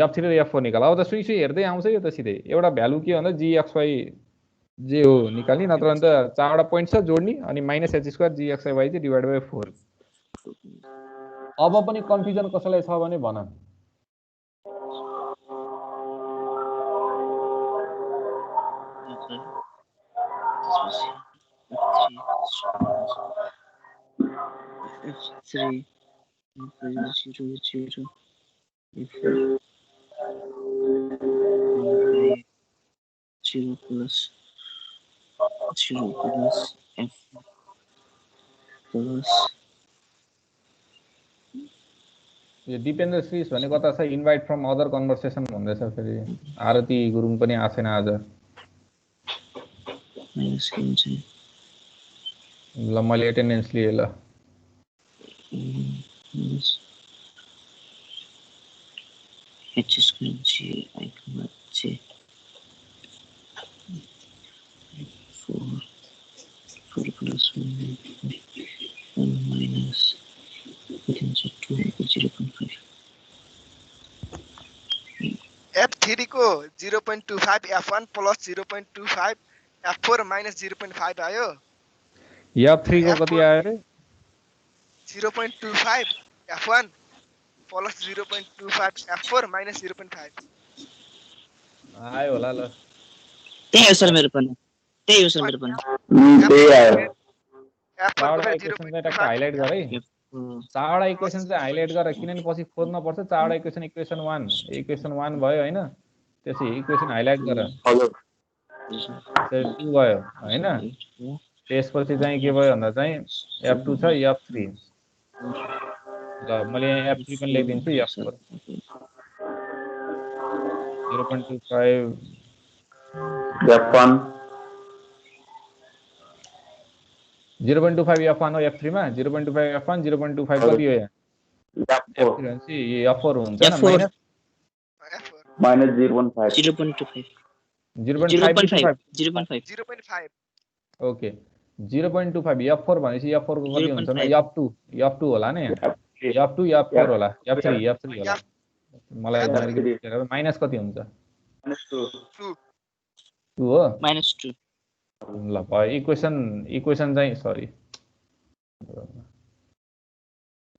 F3 र F4 निकाल। अब त सुई हेर्दै आउँछ यो त सिधै। एउटा भ्यालु के भन्दा gxy जे हो निकाल्ने, नत्र भने त 4 वटा पोइन्ट छ जोड्ने, अनि माइनस h स्क्वायर gxy चाहिँ डिभाइड बाइ 4। अब पनि कन्फ्युजन कसैलाई छ भने भन। यो दिपेन्द्र श्रीष भने कता छ? इन्भाइट फ्रम अदर कन्भर्सेसन भन्दैछ। फेरि आरती गुरुङ पनि आएन आज। ल मैले एटेन्डेन्स लिएँ ल। F3 को 0.25 F1 प्लस 0.25 F4 माइनस 0.5 आयो। F3 को कति आयो रे? 0.25 F1 प्लस 0.25 F4 माइनस 0.5 आयो होला ल। त्यही हो सर मेरो पनि। त्यही आयो। F1 को इक्वेसन चाहिँ टक्क हाइलाइट गर है। चारवटा इक्वेसन चाहिँ हाइलाइट गर, किनभने पछि खोज्न पर्छ। चारवटा इक्वेसन इक्वेसन 1 भयो हैन? त्यसै इक्वेसन हाइलाइट गर। हजुर 2 भयो हैन? त्यसपछि चाहिँ के भयो भन्दा चाहिँ F2 छ F3। ल मैले यहाँ F3 पनि लेखिदिन्छु। F4 0.25 F1 0.25 F1 हो F3 मा। 0.25 F1 0.25 कति हो यहाँ? F3 भनेपछि F4 हुन्छ न माइनस 0.5 0.5 ओके 0.25 F4 भनेपछि F4 को कति हुन्छ न? F2 होला नि। F2 F4 होला। F3 होला। मलाई माइनस कति हुन्छ? -2 हो। -2 ल भयो। इक्वेसन चाहिँ सरी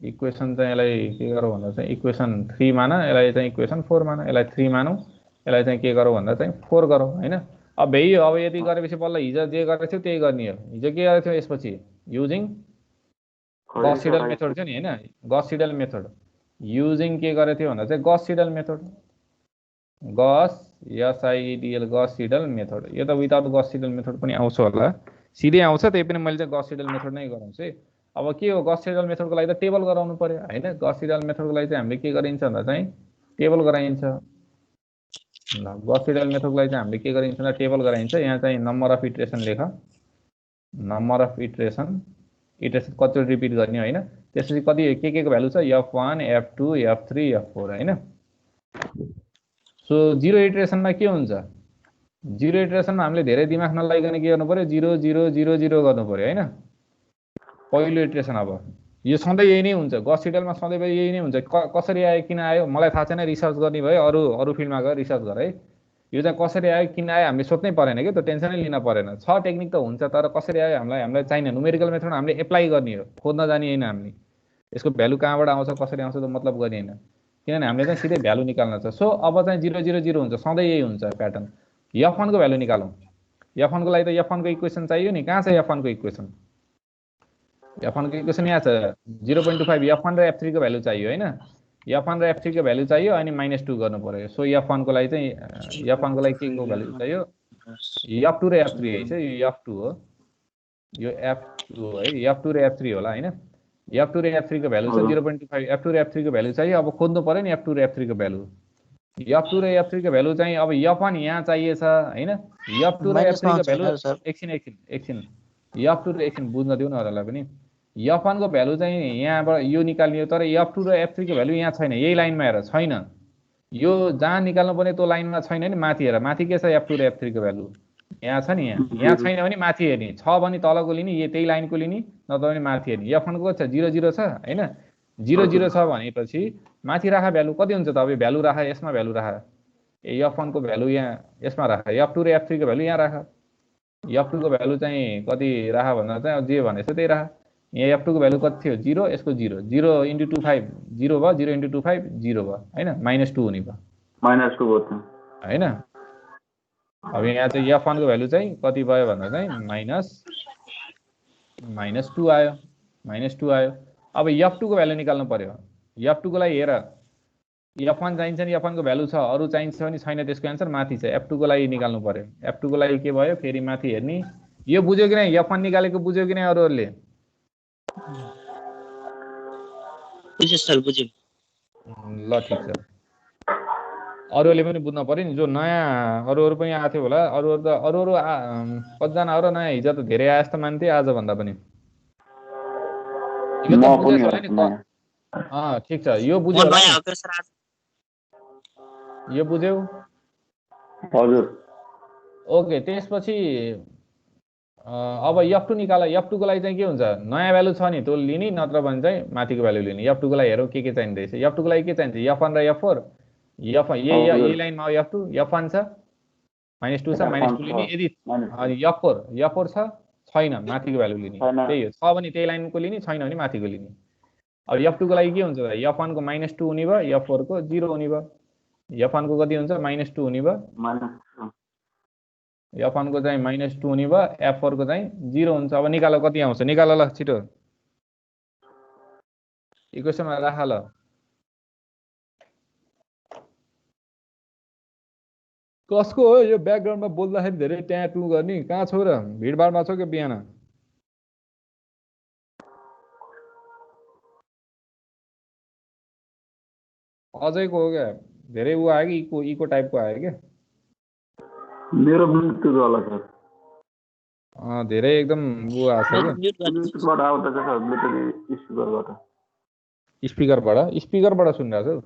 इक्वेसन चाहिँ यसलाई के गरौँ भन्दा चाहिँ इक्वेसन 3 मान, यसलाई चाहिँ इक्वेसन 4 मान। यसलाई 3 मानौँ, यसलाई चाहिँ के गरौँ भन्दा चाहिँ 4 गरौँ हैन? अब भइयो। अब यति गरेपछि बल्ल हिजो जे गरेको थियो त्यही गर्ने हो। हिजो के गरेको थियो यसपछि? युजिङ गॉस सिडल मेथड थियो नि हैन? गॉस सिडल मेथड युजिङ के गरेको थियो भन्दा चाहिँ Gauss Seidel method. Gauss SIDL Gauss Seidel method. यो त विदाउट गॉस सिडल मेथड पनि आउँछ होला, सिधै आउँछ। त्यही पनि मैले चाहिँ गॉस सिडल मेथड नै गराउँछु है। अब के हो गॉस सिडल मेथडको लागि त टेबल गराउनु पर्यो हैन? गॉस सिडल मेथडको लागि चाहिँ हामीले के गरिन्छ भन्दा चाहिँ टेबल गराइन्छ। ल गॉस सिडल मेथडको लागि चाहिँ हामीले के गरिन्छ भन्दा टेबल गराइन्छ। यहाँ चाहिँ नम्बर अफ इटरेसन लेख। नम्बर अफ इटरेसन कति रिपिट गर्ने हैन? त्यसपछि कति के को भ्यालु छ? F1 F2 F3 F4 हैन? सो 0 इटरेसनमा के हुन्छ? 0 इटरेसनमा हामीले धेरै दिमाग नलाइकन के गर्नु पर्यो? 0 0 0 0 गर्नु पर्यो हैन? पहिलो इटरेसन। अब यो सधैँ यही नै हुन्छ। गॉस सिडलमा सधैँ यही नै हुन्छ। कसरी आयो किन आयो मलाई थाहा छैन। रिसर्च गर्ने भयो, अरू फिल्डमा गएर रिसर्च गर है। यो चाहिँ कसरी आयो किन आयो हामीले सोच्नै परेन के, त्यो टेन्सनै लिन परेन। छ टेक्निक त हुन्छ, तर कसरी आयो हामीलाई चाहिने न्युमेरिकल मेथड हामीले एप्लाई गर्ने हो, खोज्न जाने हैन। हामीले यसको भ्यालु कहाँबाट आउँछ कसरी आउँछ त मतलब गर्ने हैन, किनभने हामीले चाहिँ सिधै भ्यालु निकाल्न छ। सो अब चाहिँ 0 0 0 हुन्छ, सधैँ यही हुन्छ प्याटर्न। F1 को भ्यालु निकालौँ। F1 को लागि त F1 को इक्वेसन चाहियो नि। कहाँ छ F1 को इक्वेसन? F1 को इक्वेसन यहाँ छ 0.25 F1 र F3 को भ्यालु चाहियो हैन? F1 र F3 को भ्यालु चाहियो अनि -2 गर्नु पर्यो। सो F1 को लागि चाहिँ F1 को लागि के को भ्यालु चाहियो? F2 र F3 है। यो F2 हो, यो F2 हो है। F2 र F3 होला हैन? F2 र F3 को भ्यालु छ 0.25 F2 र F3 को भ्यालु चाहिँ अब खोज्नु पर्यो नि F2 र F3 को भ्यालु F2 र F3 को भ्यालु चाहिँ अब F1 यहाँ चाहिएछ हैन F2 र F3 को भ्यालु एकछिन F2 र एकछिन बुझ्न दिउँ न अरूलाई पनि F1 को भ्यालु चाहिँ यहाँबाट यो निकाल्ने हो तर F2 र F3 को भ्यालु यहाँ छैन यही लाइनमा हेर छैन यो जहाँ निकाल्नु पर्ने त्यो लाइनमा छैन नि माथि हेर माथि के छ F2 र F3 को भ्यालु यहाँ छ नि यहाँ छैन भने माथि हेर्ने छ भने तलको लिने यो त्यही लाइनको लिने नत्र भने माथि हेर्ने F1 को छ 0 छ हैन 0 छ भनेपछि माथि राख भ्यालु कति हुन्छ त अब भ्यालु राख यसमा भ्यालु राख F1 को भ्यालु यहाँ यसमा राख F2 र F3 को भ्यालु यहाँ राख F2 को भ्यालु चाहिँ कति राख भन्दा चाहिँ जे भनेछ त्यही राख यहाँ F2 को भ्यालु कति थियो 0 यसको 0 0 × 25 0 भयो 0 × 25 0 भयो हैन -2 हुने भयो -2 भयो हैन अब यहाँ चाहिँ F1 को भ्यालु चाहिँ कति भयो भन्दा चाहिँ -2 आयो -2 आयो अब F2 को भ्यालु निकाल्नु पर्यो F2 को लागि हेर F1 चाहिन्छ नि F1 को भ्यालु छ अरु चाहिन्छ भने छैन त्यसको आन्सर माथि छ F2 को लागि निकाल्नु पर्यो F2 को लागि के भयो फेरि माथि हेर्नी यो बुझ्यो कि नै F1 निकालेको बुझ्यो कि नै अरूहरुले बुझ्यो सर बुझ्यो ल ठीक छ अरूले पनि बुझ्न पर्यो नि जो नयाँ अरूहरु पनि आथ्यो होला अरूहरु त अरूहरु कतिजना अरु नयाँ हिजो त धेरै आएछ त मान्थे आज भन्दा पनि यो त बुझ्छ होला नि ठीक छ यो बुझ्यो होला यो बुझ्यौ हजुर ओके त्यसपछि अब F2 निकाल F2 को लागि चाहिँ के हुन्छ नयाँ भ्यालु छ नि त्यो लिने नत्र भने चाहिँ माथिको भ्यालु लिने F2 को लागि हेरौँ के चाहिन्छ F2 को लागि के चाहिन्छ F1 र F4 यही लाइनमा F2 F1 छ -2 छ -2 लिने यदि F4 छ छैन माथिको भ्यालु लिने त्यही हो छ भने त्यही लाइनको लिने छैन भने माथिको लिने अब F2 को लागि के हुन्छ F1 को -2 हुने भयो F4 को 0 हुने भयो F1 को कति हुन्छ -2 हुने भयो F1 को चाहिँ -2 हुने भयो F4 को चाहिँ 0 हुन्छ अब निकाल कति आउँछ निकाल ल छिटो इक्वेसनमा राख ल कसको हो यो ब्याकग्राउन्डमा बोल्दाखेरि धेरै ट्या टु गर्ने कहाँ छौ र भिडभाडमा छौ के बिहान अजयको हो क्या धेरै उ आयो कि इको टाइपको आयो क्या मेरो ब्लुटुथ वाला छ धेरै एकदम उ आछ के ब्लुटुथबाट आउँदा छ ब्लुटुथ स्पिकरबाट सुनिरहेको छौ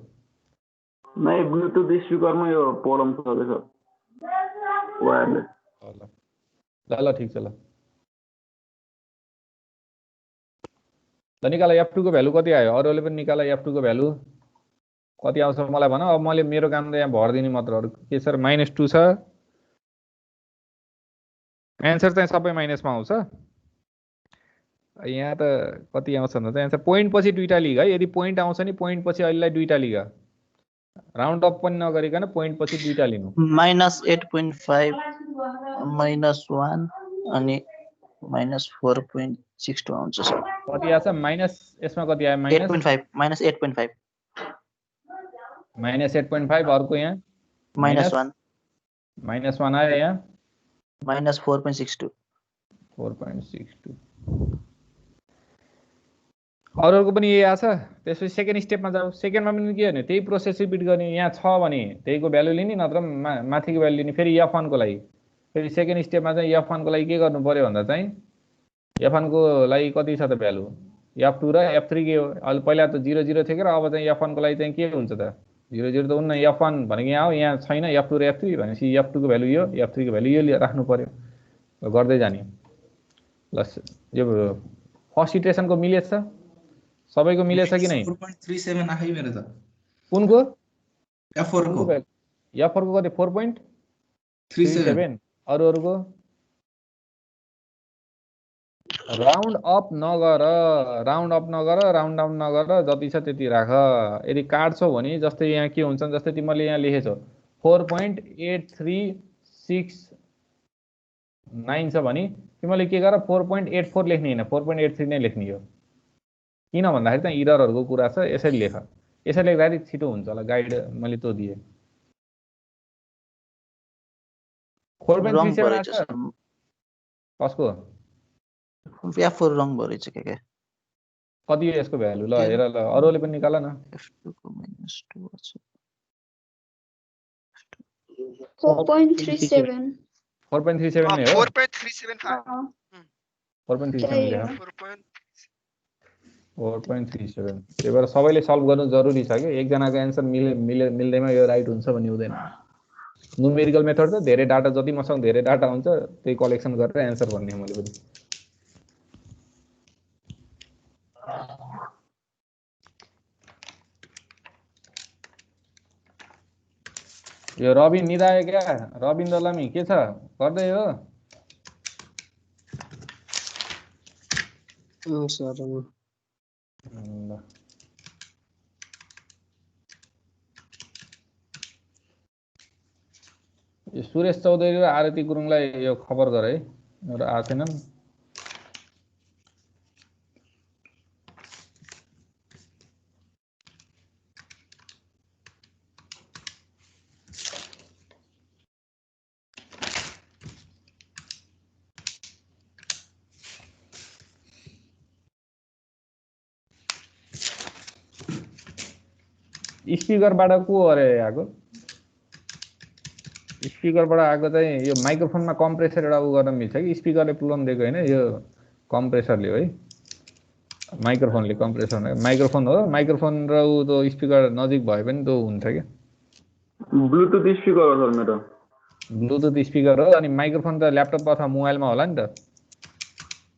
नै ब्लुटुथ स्पिकरमा यो प्रब्लम छ के वायरलेस ल ठीक छ ल निकाल F2 को भ्यालु कति आयो अरूले पनि निकाल F2 को भ्यालु कति आउँछ मलाई भन अब मैले मेरो काम त यहाँ भर्दिने मात्र अरु के छ -2 छ एन्सर चाहिँ सबै माइनसमा आउँछ यहाँ त कति आउँछ भन्दा चाहिँ एन्सर पोइन्ट पछि दुईटा लिग है यदि पोइन्ट आउँछ नि पोइन्ट पछि अहिलेलाई दुईटा लिग राउन्ड अप पनि नगरिकन पोइन्ट पछि दुईटा लिनु -8.5 -1 अनि -4.62 आउँछ सर कति आछ माइनस यसमा कति आयो -8.5 -8.5 अर्को यहाँ -1 आयो यहाँ -4.62 अरूको पनि यही आछ त्यसपछि सेकेन्ड स्टेपमा जाऊ सेकेन्डमा पनि के गर्ने त्यही प्रोसेस रिपिट गर्ने यहाँ छ भने त्यहीको भ्यालु लिने नत्र माथिको भ्यालु लिने फेरि F1 को लागि फेरि सेकेन्ड स्टेपमा चाहिँ F1 को लागि के गर्नु पर्यो भन्दा चाहिँ F1 को लागि कति छ त भ्यालु F2 र F3 के हो अहिले पहिला त 0 0 थियो के र अब चाहिँ F1 को लागि चाहिँ के हुन्छ त 0 0 त हुन्न F1 भनेको यहाँ हो यहाँ छैन F2 र F3 भनेपछि F2 को भ्यालु यो F3 को भ्यालु यो राख्नु पर्यो गर्दै जाने ल यो फर्स्ट इटरेसनको मिलेछ सबैको मिलेछ कि नै 4.37 आखै मेरो त कुनको F4 को कति 4.37 अरूहरुको राउन्ड अप नगर राउन्ड डाउन नगर जति छ त्यति राख यदि काट्छौ भने जस्तै यहाँ के हुन्छ जस्तै तिमीले यहाँ लेखेछौ 4.8369 छ भने तिमीले के गर 4.84 लेख्ने हैन 4.83 नै लेख्ने हो किन भन्दाखेरि चाहिँ इररहरुको कुरा छ यसरी लेख यसरी लेख्दाखेरि छिटो हुन्छ होला गाइड मैले त्यो दिए 4.37 कसको F4 रङ भरेछ के कति हो यसको भ्यालु ल हेर ल अरूले पनि निकाल न F2 को -2 छ 4.37 4.37 नै हो 4.375 4.37 लेख 4.3 4.37 त्यही भएर सबैले सल्भ गर्नु जरुरी छ कि एकजनाको एन्सर मिल्दैमा यो राइट हुन्छ भन्ने हुँदैन न्युमेरिकल मेथड त धेरै डाटा जति मसँग धेरै डाटा हुन्छ त्यही कलेक्सन गरेर एन्सर भन्ने मैले पनि यो रबिन निदायो क्या रबिन दलामी के छ गर्दै हो सर यो सुरेश चौधरी र आरती गुरुङलाई यो खबर गर है मेरो आएको छैनन् स्पिकरबाट को अरे आएको स्पिकरबाट आएको चाहिँ यो माइक्रोफोनमा कम्प्रेसर एउटा उ गर्न मिल्छ कि स्पिकरले पुलाउन दिएको हैन यो कम्प्रेसरले हो है माइक्रोफोनले कम्प्रेसर माइक्रोफोन हो माइक्रोफोन र उ त स्पिकर नजिक भए पनि त्यो हुन्छ के ब्लुटुथ स्पिकर हो सर मेरो ब्लुटुथ स्पिकर हो अनि माइक्रोफोन त ल्यापटप अथवा मोबाइलमा होला नि त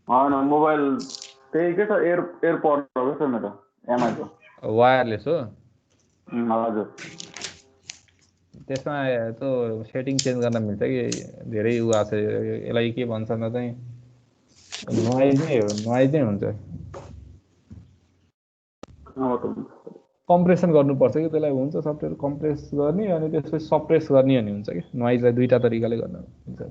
हैन मोबाइल त्यही के छ एयरपड हो सर मेरो एमआईको वायरलेस हो हजुर त्यसमा त्यो सेटिङ चेन्ज गर्न मिल्छ कि धेरै उ आछ यसलाई के भन्छ न चाहिँ नोइज नै हुन्छ कम्प्रेसन गर्नुपर्छ कि त्यसलाई हुन्छ सफ्टवेयर कम्प्रेस गर्ने अनि त्यसपछि सप्रेस गर्ने अनि हुन्छ कि नोइजलाई दुईटा तरिकाले गर्न हुन्छ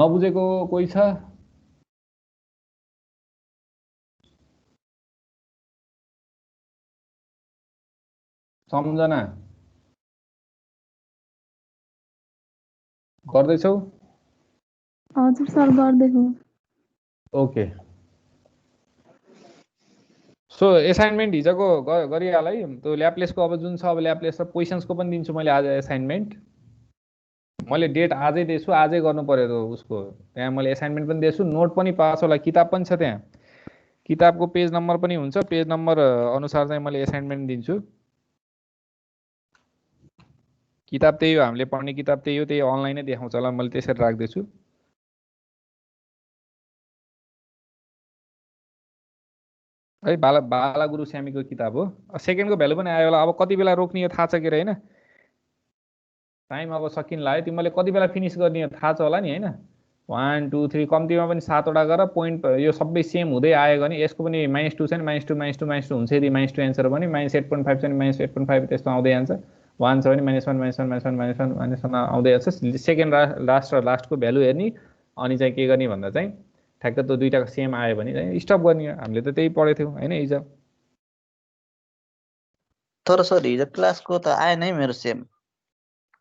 नबुझेको कोही छ सम्झना गर्दैछौ हजुर सर गर्दैछु ओके सो एसाइनमेन्ट हिजोको गरिहाल है त्यो ल्याप्लेसको अब जुन छ अब ल्याप्लेस र पोजिसन्सको पनि दिन्छु मैले आज एसाइनमेन्ट मैले डेट आजै दिएछु आजै गर्नु पर्यो त्यो उसको त्यहाँ मैले एसाइनमेन्ट पनि दिएछु नोट पनि पास होला किताब पनि छ त्यहाँ किताबको पेज नम्बर पनि हुन्छ पेज नम्बर अनुसार चाहिँ मैले एसाइनमेन्ट दिन्छु किताब त्यही हो हामीले पढ्ने किताब त्यही हो त्यही अनलाइनै देखाउँछ होला मैले त्यसरी राख्दैछु है बाला गुरु स्यामीको किताब हो सेकेन्डको भ्यालु पनि आयो होला अब कति बेला रोक्ने थाहा छ के होइन टाइम अब सकिन लाग्यो तिमीले कति बेला फिनिस गर्ने थाहा छ होला नि होइन 1 2 3 कम्तीमा पनि 7वटा गर पोइन्ट यो सबै सेम हुँदै आयो भने यसको पनि -2 छ नि -2 हुन्छ यदि -2 एन्सर पनि -8.5 छ नि -8.5 त्यस्तो आउँदै जान्छ 1 छ भने -1 आउँदै जान्छ सेकेन्ड लास्ट र लास्टको भ्यालु हेर्ने अनि चाहिँ के गर्ने भन्दा चाहिँ ठ्याक्क त्यो दुईटाको सेम आयो भने चाहिँ स्टप गर्ने हामीले त त्यही पढेको थियौँ होइन हिजो तर सर हिजो क्लासको त आएन है मेरो सेम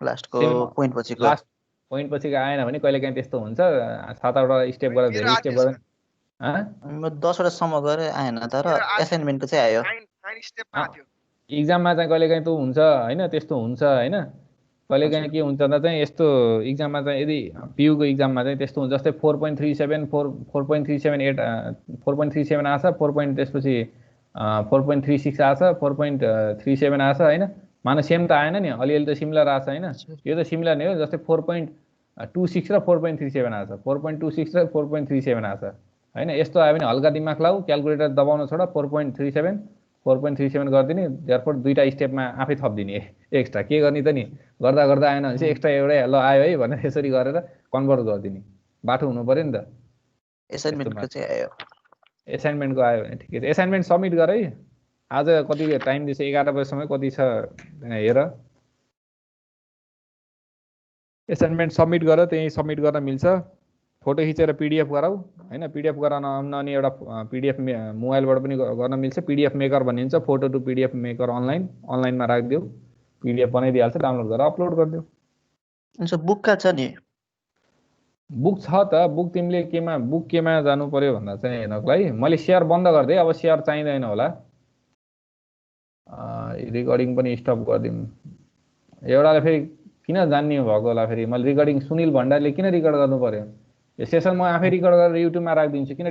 लास्टको पोइन्ट पछिको लास्ट पोइन्ट पछिको आएन भने कहिलेकाहीँ त्यस्तो हुन्छ 7वटा स्टेप गरेर धेरै स्टेप गरेर म 10वटा सम्म गरे आएन तर एसाइनमेन्टको चाहिँ आयो इक्जाममा चाहिँ कहिलेकाहीँ त्यो हुन्छ होइन त्यस्तो हुन्छ होइन कहिलेकाहीँ के हुन्छ भन्दा चाहिँ यस्तो इक्जाममा चाहिँ यदि पियुको इक्जाममा चाहिँ त्यस्तो हुन्छ जस्तै 4.37 4.378 4.37 आछ 4. त्यसपछि 4.36 आछ 4.37 आछ होइन मानव सेम त आएन नि अलिअलि त सिमिलर आछ होइन यो त सिमिलर नै हो जस्तै 4.26 र 4.37 आछ 4.26 र 4.37 आछ होइन यस्तो आयो भने हल्का दिमाग लाऊ क्यालकुलेटर दबाउन छोड 4.37 गरिदिने देयरफोर दुईटा स्टेपमा आफै थपिदिने एक्स्ट्रा के गर्ने त नि गर्दा गर्दा आएन भने चाहिँ एक्स्ट्रा एउटै ल आयो है भनेर यसरी गरेर कन्भर्ट गरिदिने बाटो हुनु पर्यो नि त एसाइनमेन्टको चाहिँ आयो एसाइनमेन्टको आयो भने ठिकै छ एसाइनमेन्ट सबमिट गर है आज कति टाइम दिएछ 11 बजेसम्म कति छ हेर एसाइनमेन्ट सबमिट गर त्यही सबमिट गर्न मिल्छ फोटो खिचेर पीडीएफ गराऊ हैन पीडीएफ गराउन अनि एउटा पीडीएफ मोबाइलबाट पनि गर्न मिल्छ पीडीएफ मेकर भन्ने हुन्छ फोटो टु पीडीएफ मेकर अनलाइनमा राखिदेऊ पीडीएफ बनाइदिइहाल्छ डाउनलोड गरेर अपलोड गरिदेऊ बुकका छ नि बुक छ त बुक तिमीले केमा जानु पर्यो भन्दा चाहिँ हेर्नको लागि मैले सेयर बन्द गरिदिएँ अब सेयर चाहिँदैन होला रिकर्डिङ पनि स्टप गरिदिउँ एउटाले फेरि किन जान्ने भएको होला फेरि मैले रिकर्डिङ सुनिल भण्डारीले किन रिकर्ड गर्नु पर्यो यो सेसन म आफै रिकर्ड गरेर युट्युबमा राखिदिन्छु किन